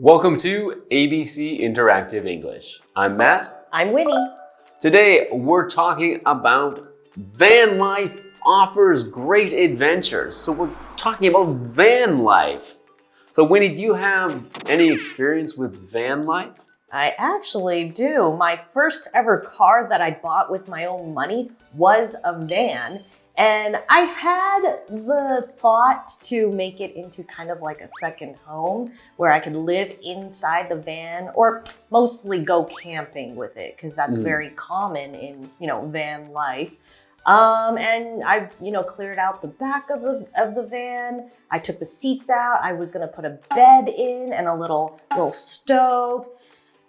Welcome to ABC Interactive English. I'm Matt. I'm Winnie. Today we're talking about van life offers great adventures. So we're talking about van life. So Winnie, do you have any experience with van life? I actually do. My first ever car that I bought with my own money was a van. And I had the thought to make it into kind of like a second home where I could live inside the van or mostly go camping with it because that's very common in, van life. And I, cleared out the back of the van. I took the seats out. I was going to put a bed in and a little stove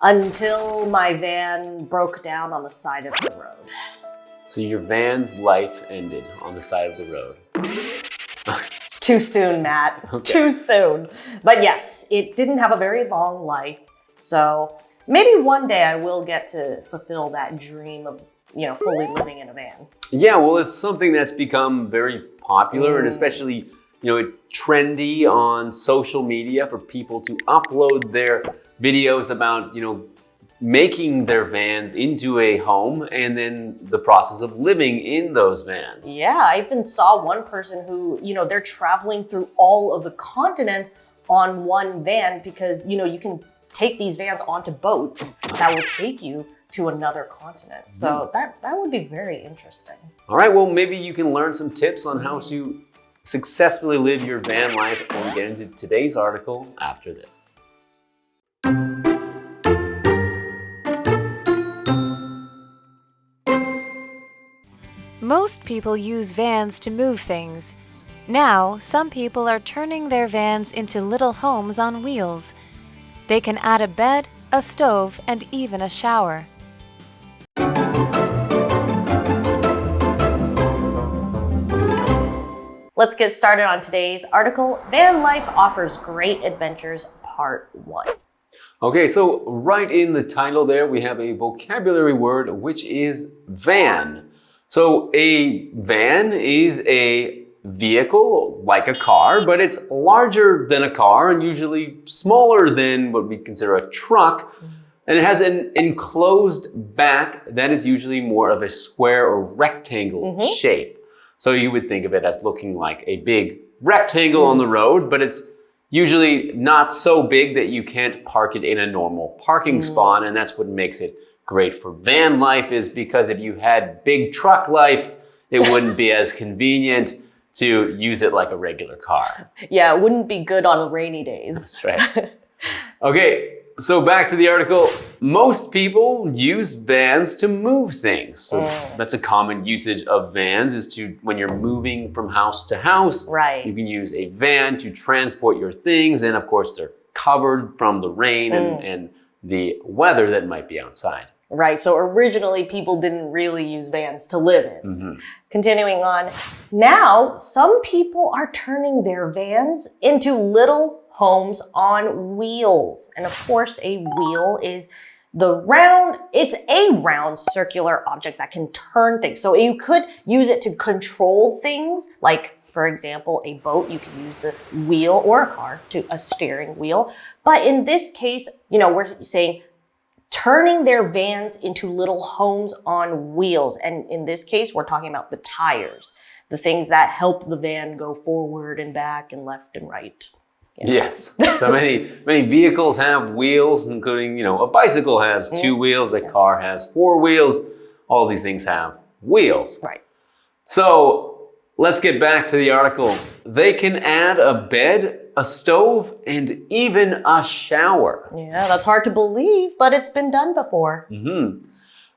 until my van broke down on the side of the road. So your van's life ended on the side of the road. It's too soon, Matt. It's too soon. But yes, it didn't have a very long life. So maybe one day I will get to fulfill that dream of, fully living in a van. Yeah, well, it's something that's become very popular and especially, trendy on social media for people to upload their videos about, making their vans into a home and then the process of living in those vans. Yeah, I even saw one person who, they're traveling through all of the continents on one van because, you can take these vans onto boats that will take you to another continent. So that would be very interesting. All right, well, maybe you can learn some tips on how to successfully live your van life when we get into today's article after this. Most people use vans to move things. Now, some people are turning their vans into little homes on wheels. They can add a bed, a stove, and even a shower. Let's get started on today's article. Van Life Offers Great Adventures, Part 1. Okay, so right in the title there, we have a vocabulary word, which is van. So a van is a vehicle like a car, but it's larger than a car and usually smaller than what we consider a truck. And it has an enclosed back that is usually more of a square or rectangle shape. So you would think of it as looking like a big rectangle on the road, but it's usually not so big that you can't park it in a normal parking spot, and that's what makes it great for van life is because if you had big truck life, it wouldn't be as convenient to use it like a regular car. Yeah, it wouldn't be good on rainy days. That's right. Okay, so back to the article. Most people use vans to move things. So that's a common usage of vans is to when you're moving from house to house. Right. You can use a van to transport your things, and of course they're covered from the rain and the weather that might be outside. Right, so originally people didn't really use vans to live in. Continuing on, now some people are turning their vans into little homes on wheels. And of course, a wheel is it's a round circular object that can turn things. So you could use it to control things, like for example, a boat, you can use the wheel or a car to a steering wheel. But in this case, we're saying turning their vans into little homes on wheels. And in this case, we're talking about the tires, the things that help the van go forward and back and left and right. Yes. So many vehicles have wheels, including, a bicycle has 2 wheels, a car has 4 wheels. All these things have wheels. Right. So let's get back to the article. They can add a bed, a stove, and even a shower. Yeah, that's hard to believe, but it's been done before.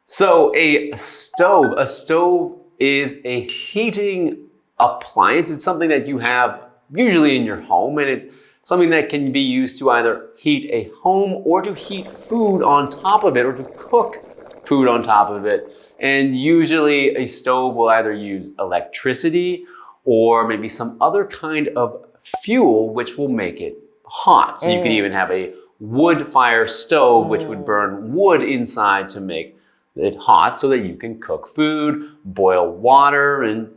So a stove is a heating appliance. It's something that you have usually in your home, and it's something that can be used to either heat a home or to heat food on top of it or to cook food on top of it. And usually a stove will either use electricity or maybe some other kind of fuel which will make it hot. So you can even have a wood fire stove which would burn wood inside to make it hot so that you can cook food, boil water, and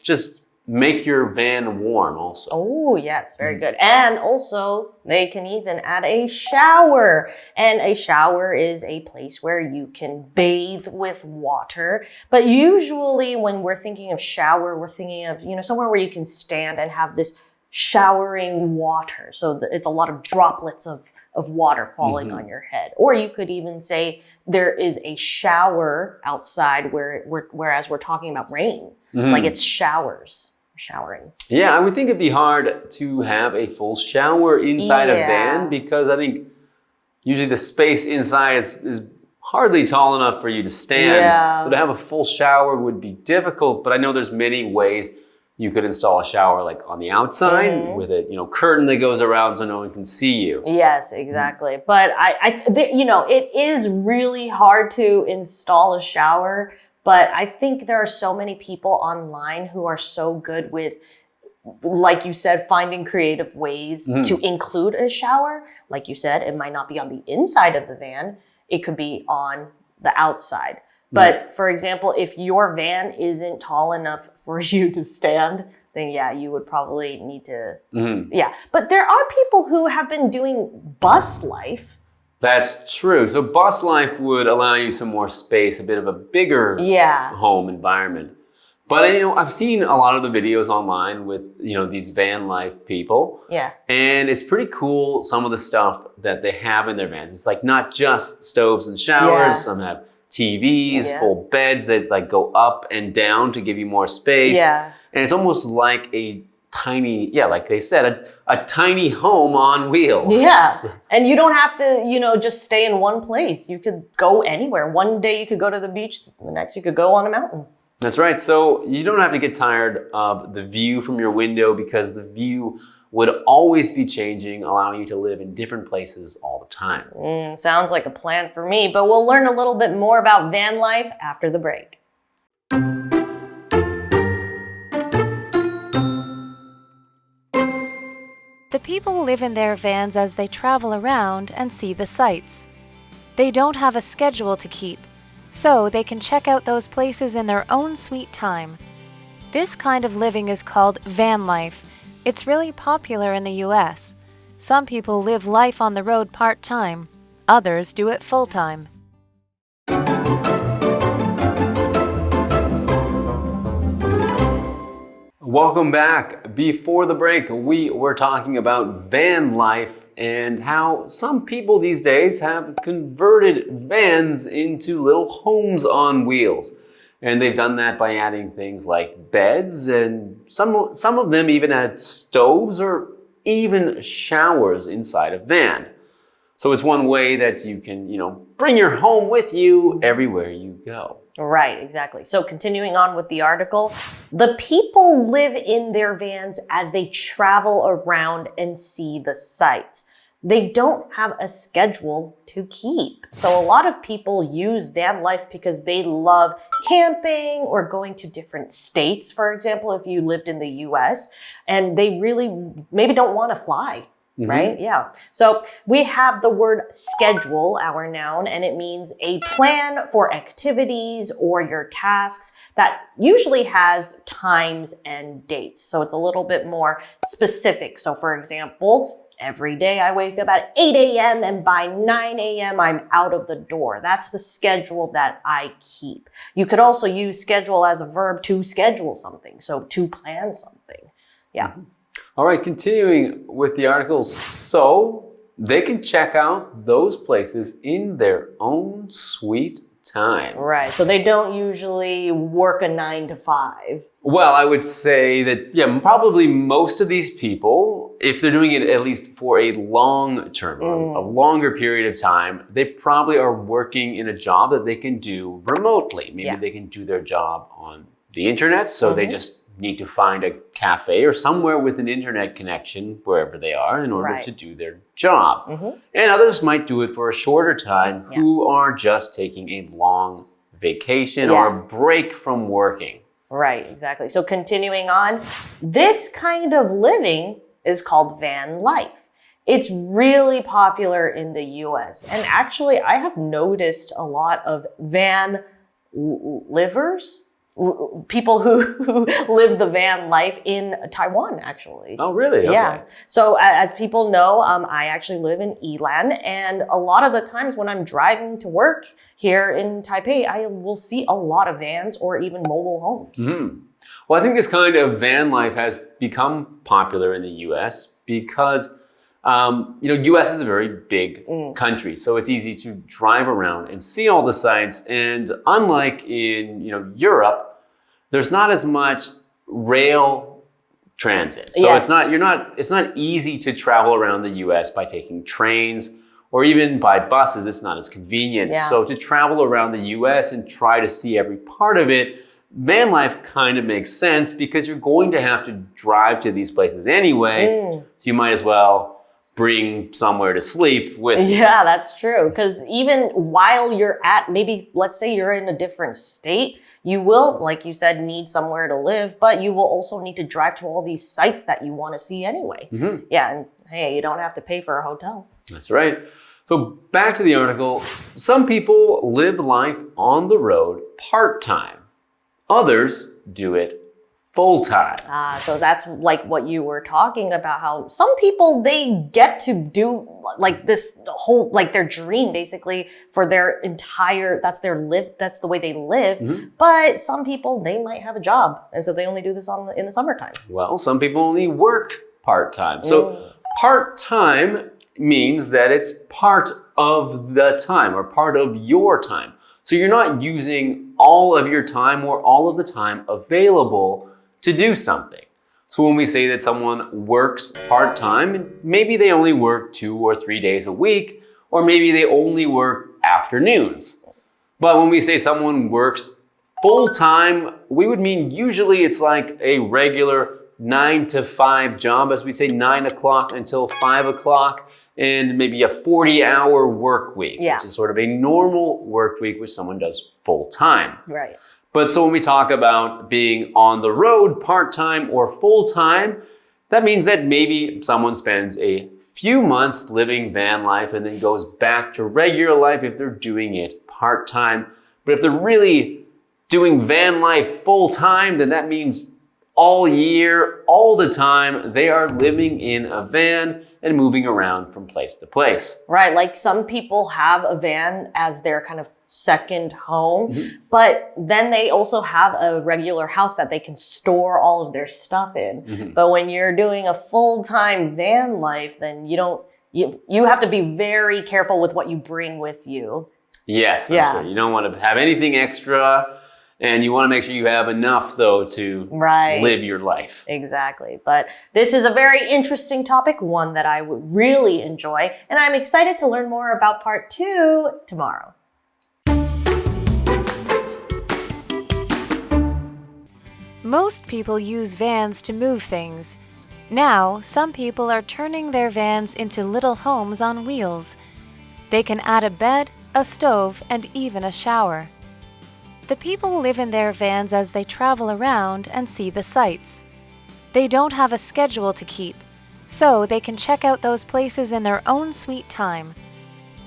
just make your van warm also. Oh, yes, very good. And also, they can even add a shower. And a shower is a place where you can bathe with water. But usually when we're thinking of shower, we're thinking of, somewhere where you can stand and have this showering water. So it's a lot of droplets of water falling on your head. Or you could even say there is a shower outside whereas we're talking about rain. Like it's showering. Yeah, I would think it'd be hard to have a full shower inside a van because I think usually the space inside is hardly tall enough for you to stand. Yeah. So to have a full shower would be difficult, but I know there's many ways you could install a shower like on the outside with a curtain that goes around so no one can see you. Yes, exactly. But it is really hard to install a shower. But I think there are so many people online who are so good with, like you said, finding creative ways to include a shower. Like you said, it might not be on the inside of the van. It could be on the outside. But for example, if your van isn't tall enough for you to stand, then you would probably need to, But there are people who have been doing bus life. That's true. So bus life would allow you some more space, a bit of a bigger home environment. But I've seen a lot of the videos online with these van life people. Yeah. And it's pretty cool, some of the stuff that they have in their vans. It's like not just stoves and showers. Some have TVs, full beds that like go up and down to give you more space. Yeah. And it's almost like a tiny, like they said, a tiny home on wheels. Yeah. And you don't have to, just stay in one place. You could go anywhere. One day you could go to the beach. The next you could go on a mountain. That's right. So you don't have to get tired of the view from your window because the view would always be changing, allowing you to live in different places all the time. Sounds like a plan for me, but we'll learn a little bit more about van life after the break. The people live in their vans as they travel around and see the sights. They don't have a schedule to keep, so they can check out those places in their own sweet time. This kind of living is called van life. It's really popular in the US. Some people live life on the road part-time. Others do it full-time. Welcome back. Before the break, we were talking about van life and how some people these days have converted vans into little homes on wheels. And they've done that by adding things like beds, and some of them even add stoves or even showers inside a van. So it's one way that you can, bring your home with you everywhere you go. Right, exactly. So continuing on with the article, the people live in their vans as they travel around and see the sights. They don't have a schedule to keep. So a lot of people use van life because they love camping or going to different states, for example, if you lived in the US, and they really maybe don't want to fly. Right? Yeah. So we have the word schedule, our noun, and it means a plan for activities or your tasks that usually has times and dates. So it's a little bit more specific. So for example, every day I wake up at 8 a.m. and by 9 a.m. I'm out of the door. That's the schedule that I keep. You could also use schedule as a verb to schedule something. So to plan something. Yeah. All right, continuing with the article. So they can check out those places in their own sweet time. Right. So they don't usually work a 9 to 5. Well, I would say that, probably most of these people, if they're doing it at least for a long term, a longer period of time, they probably are working in a job that they can do remotely. Maybe they can do their job on the internet, so they just need to find a cafe or somewhere with an internet connection wherever they are in order to do their job. And others might do it for a shorter time who are just taking a long vacation or a break from working. Right, exactly. So continuing on, this kind of living is called van life. It's really popular in the US. And actually, I have noticed a lot of van livers. people who live the van life in Taiwan, actually. Oh, really? Okay. Yeah. So as people know, I actually live in Yilan, and a lot of the times when I'm driving to work here in Taipei, I will see a lot of vans or even mobile homes. Mm-hmm. Well, I think this kind of van life has become popular in the U.S. because, U.S. is a very big country, so it's easy to drive around and see all the sights. And unlike in, Europe, there's not as much rail transit. So yes. it's not easy to travel around the U.S. by taking trains or even by buses. It's not as convenient. Yeah. So to travel around the U.S. and try to see every part of it, van life kind of makes sense because you're going to have to drive to these places anyway. So you might as well bring somewhere to sleep with you. Yeah, that's true. Because even while you're at, maybe let's say you're in a different state, you will, like you said, need somewhere to live, but you will also need to drive to all these sites that you want to see anyway. Mm-hmm. Yeah, and hey, you don't have to pay for a hotel. That's right. So back to the article. Some people live life on the road part-time. Others do it full-time. So that's like what you were talking about, how some people, they get to do like this whole, like their dream basically for their entire, that's the way they live. Mm-hmm. But some people, they might have a job. And so they only do this in the summertime. Well, some people only work part-time. So part-time means that it's part of the time or part of your time. So you're not using all of your time or all of the time available to do something. So when we say that someone works part-time, maybe they only work 2 or 3 days a week, or maybe they only work afternoons. But when we say someone works full-time, we would mean usually it's like a regular 9 to 5 job, as we say 9 o'clock until 5 o'clock. And maybe a 40-hour work week, which is sort of a normal work week which someone does full-time. Right. But so when we talk about being on the road part-time or full-time, that means that maybe someone spends a few months living van life and then goes back to regular life if they're doing it part-time. But if they're really doing van life full-time, then that means all year, all the time, they are living in a van and moving around from place to place. Right, like some people have a van as their kind of second home, but then they also have a regular house that they can store all of their stuff in. But when you're doing a full-time van life, then you have to be very careful with what you bring with you. Yes, absolutely. You don't want to have anything extra. And you want to make sure you have enough, though, to live your life. Exactly. But this is a very interesting topic, one that I would really enjoy. And I'm excited to learn more about part 2 tomorrow. Most people use vans to move things. Now, some people are turning their vans into little homes on wheels. They can add a bed, a stove, and even a shower. The people live in their vans as they travel around and see the sights. They don't have a schedule to keep, so they can check out those places in their own sweet time.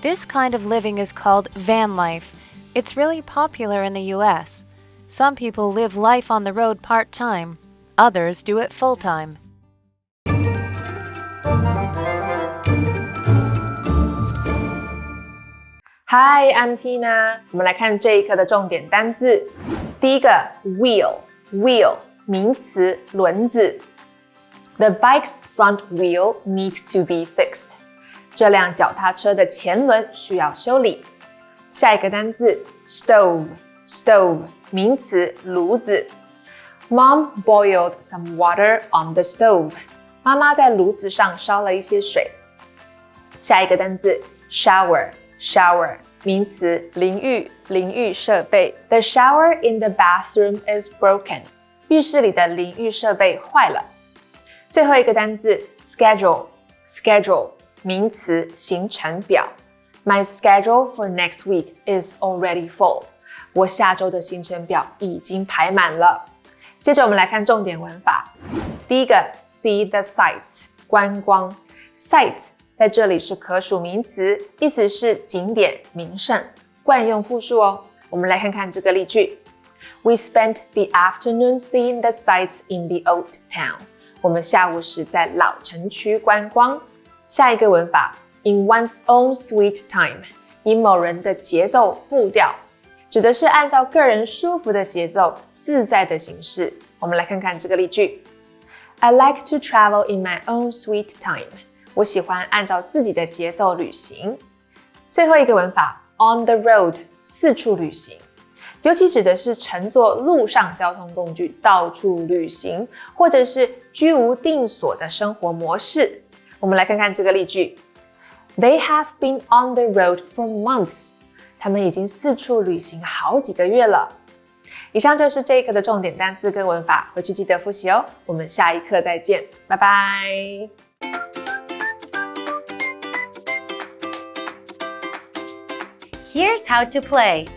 This kind of living is called van life. It's really popular in the U.S. Some people live life on the road part-time. Others do it full-time. Hi, I'm Tina. 我们来看这一课的重点单字。第一个 wheel 名词，轮子。The bike's front wheel needs to be fixed. 这辆脚踏车的前轮需要修理。下一个单字 stove 名词，炉子。Mom boiled some water on the stove. 妈妈在炉子上烧了一些水。下一个单字 shower 名词，淋浴设备。The shower in the bathroom is broken. 浴室里的淋浴设备坏了。最后一个单字 schedule 名词，行程表。My schedule for next week is already full. 我下周的行程表已经排满了。接着我们来看重点文法。第一个 see the sights 观光。sights 在这里是可数名词，意思是景点、名胜，惯用复数哦。我们来看看这个例句。We spent the afternoon seeing the sights in the old town. 我们下午时在老城区观光。下一个文法 in one's own sweet time. 以某人的节奏步调，指的是按照个人舒服的节奏，自在的形式。我们来看看这个例句。I like to travel in my own sweet time. 我喜欢按照自己的节奏旅行。最后一个文法 on the road. 四处旅行。尤其指的是乘坐陆上交通工具到处旅行，或者是居无定所的生活模式。我们来看看这个例句 They have been on the road for months. 他们已经四处旅行好几个月了。以上就是这一课的重点单字跟文法，回去记得复习哦。我们下一课再见，拜拜。Here's how to play.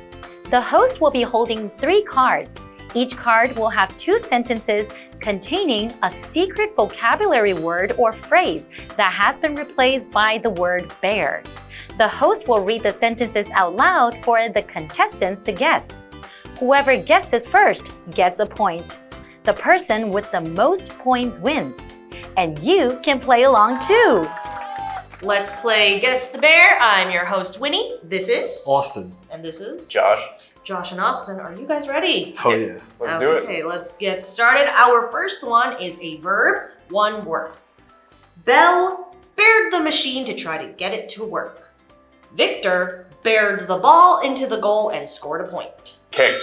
The host will be holding 3 cards. Each card will have 2 sentences containing a secret vocabulary word or phrase that has been replaced by the word bear. The host will read the sentences out loud for the contestants to guess. Whoever guesses first gets a point. The person with the most points wins. And you can play along too. Let's play Guess the Bear. I'm your host, Winnie. This is Austin. And this is Josh. Josh and Austin. Are you guys ready? Oh yeah. Let's do it. Okay, let's get started. Our first one is a verb, one word. Belle bared the machine to try to get it to work. Victor bared the ball into the goal and scored a point. Kick.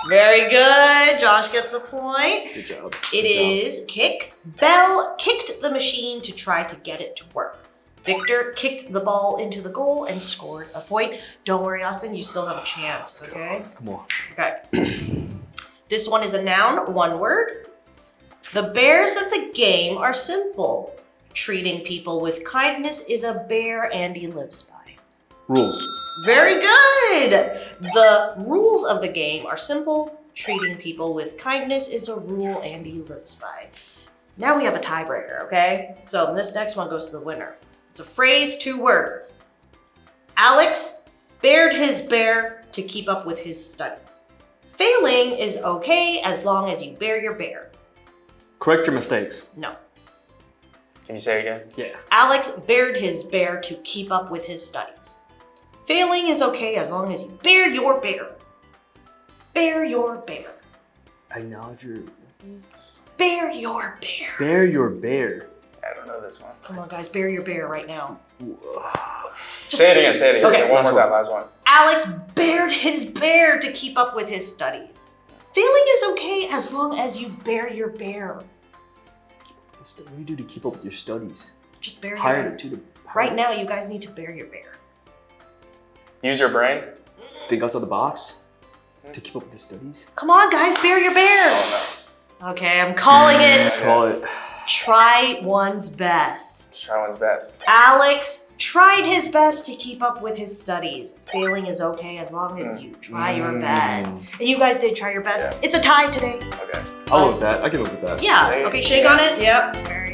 Very good. Josh gets the point. Good job. It is kick. Belle kicked the machine to try to get it to work. Victor kicked the ball into the goal and scored a point. Don't worry, Austin, you still have a chance, okay? Come on. Okay. This one is a noun, one word. The bears of the game are simple. Treating people with kindness is a bear Andy lives by. Rules. Very good! The rules of the game are simple. Treating people with kindness is a rule Andy lives by. Now we have a tiebreaker, okay? So this next one goes to the winner. It's a phrase, 2 words. Alex bared his bear to keep up with his studies. Failing is okay as long as you bear your bear. Correct your mistakes. No. Can you say it again? Yeah. Alex bared his bear to keep up with his studies. Failing is okay as long as you bear your bear. Bear your bear. Acknowledge your... Bear your bear. Bear your bear. I don't know this one. Come on, guys, bear your bear right now. Say it again, say it again. Okay. One more time, last one. Alex bared his bear to keep up with his studies. Failing is okay as long as you bear your bear. What do you do to keep up with your studies? Just bear your Hire bear. the tutor. Right now, you guys need to bear your bear. Use your brain. Think outside the box to keep up with the studies. Come on, guys, bear your bear. Okay, I'm calling it. Call it. Try one's best. Try one's best. Alex tried his best to keep up with his studies. Failing is okay as long as you try your best. And you guys did try your best. Yeah. It's a tie today. Okay. I'll live with that. I can live with that. Yeah. Okay, shake on it. Yep. Very